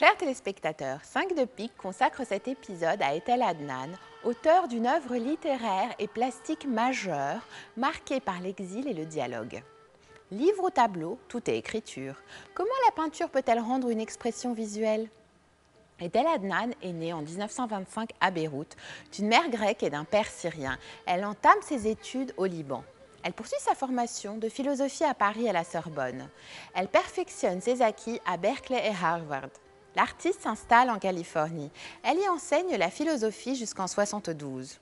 Chers téléspectateurs, 5 de pique consacre cet épisode à Etel Adnan, auteur d'une œuvre littéraire et plastique majeure, marquée par l'exil et le dialogue. Livre au tableau, tout est écriture. Comment la peinture peut-elle rendre une expression visuelle? Etel Adnan est née en 1925 à Beyrouth, d'une mère grecque et d'un père syrien. Elle entame ses études au Liban. Elle poursuit sa formation de philosophie à Paris à la Sorbonne. Elle perfectionne ses acquis à Berkeley et Harvard. L'artiste s'installe en Californie. Elle y enseigne la philosophie jusqu'en 1972.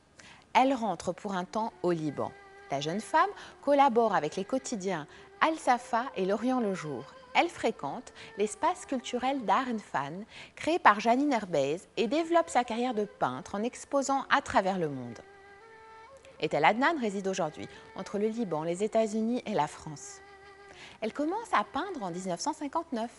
Elle rentre pour un temps au Liban. La jeune femme collabore avec les quotidiens Al-Safa et L'Orient le Jour. Elle fréquente l'espace culturel d'Arnfan, créé par Janine Herbez, et développe sa carrière de peintre en exposant à travers le monde. Etel Adnan réside aujourd'hui entre le Liban, les États-Unis et la France. Elle commence à peindre en 1959.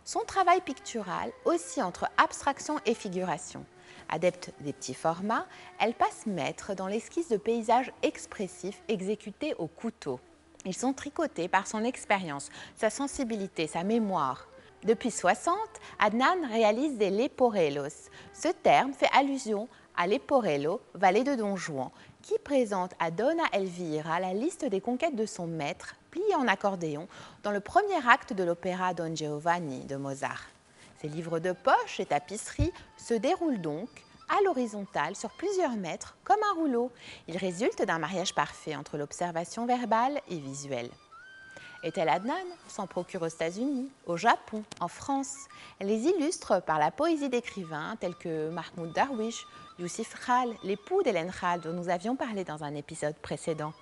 Son travail pictural oscille entre abstraction et figuration. Adepte des petits formats, elle passe maître dans l'esquisse de paysages expressifs exécutés au couteau. Ils sont tricotés par son expérience, sa sensibilité, sa mémoire. Depuis 60, Adnan réalise des leporellos. Ce terme fait allusion à Leporello, valet de Don Juan, qui présente à Donna Elvira la liste des conquêtes de son maître, pliée en accordéon, dans le premier acte de l'opéra Don Giovanni de Mozart. Ces livres de poche et tapisseries se déroulent donc à l'horizontale sur plusieurs mètres, comme un rouleau. Ils résultent d'un mariage parfait entre l'observation verbale et visuelle. Etel Adnan s'en procure aux États-Unis, au Japon, en France. Elle les illustre par la poésie d'écrivains tels que Mahmoud Darwish, Youssef Khal, l'époux d'Hélène Khal dont nous avions parlé dans un épisode précédent.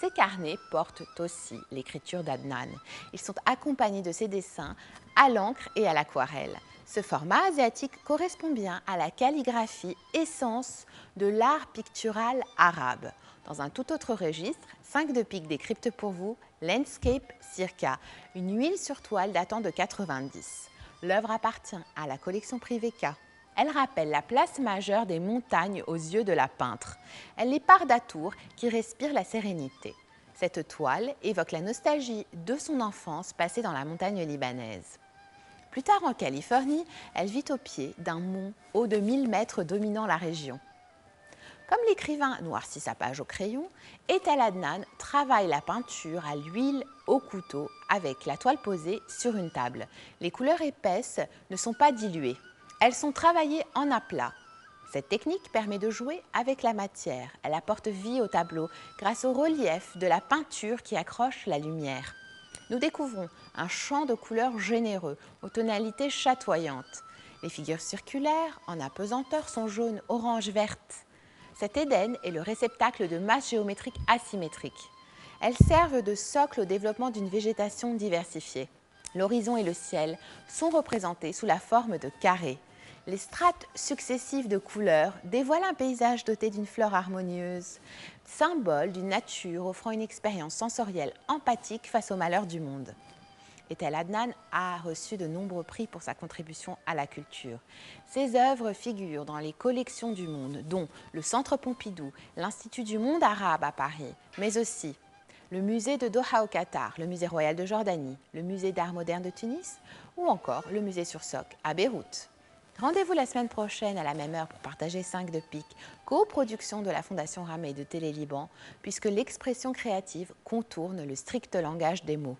Ces carnets portent aussi l'écriture d'Adnan. Ils sont accompagnés de ses dessins à l'encre et à l'aquarelle. Ce format asiatique correspond bien à la calligraphie, essence de l'art pictural arabe. Dans un tout autre registre, 5 de pique décrypte pour vous Landscape Circa, une huile sur toile datant de 90. L'œuvre appartient à la collection privée K. Elle rappelle la place majeure des montagnes aux yeux de la peintre. Elle les part d'atours qui respirent la sérénité. Cette toile évoque la nostalgie de son enfance passée dans la montagne libanaise. Plus tard en Californie, elle vit au pied d'un mont haut de 1000 mètres dominant la région. Comme l'écrivain noircit sa page au crayon, Etel Adnan travaille la peinture à l'huile au couteau avec la toile posée sur une table. Les couleurs épaisses ne sont pas diluées. Elles sont travaillées en aplat. Cette technique permet de jouer avec la matière. Elle apporte vie au tableau grâce au relief de la peinture qui accroche la lumière. Nous découvrons un champ de couleurs généreux, aux tonalités chatoyantes. Les figures circulaires, en apesanteur, sont jaunes, orange, vertes. Cet Éden est le réceptacle de masses géométriques asymétriques. Elles servent de socle au développement d'une végétation diversifiée. L'horizon et le ciel sont représentés sous la forme de carrés. Les strates successives de couleurs dévoilent un paysage doté d'une flore harmonieuse, symbole d'une nature offrant une expérience sensorielle empathique face aux malheurs du monde. Etel Adnan a reçu de nombreux prix pour sa contribution à la culture. Ses œuvres figurent dans les collections du monde, dont le Centre Pompidou, l'Institut du monde arabe à Paris, mais aussi le musée de Doha au Qatar, le musée royal de Jordanie, le musée d'art moderne de Tunis ou encore le musée Sursock à Beyrouth. Rendez-vous la semaine prochaine à la même heure pour partager 5 de pique, coproduction de la Fondation Ramey de Télé Liban, puisque l'expression créative contourne le strict langage des mots.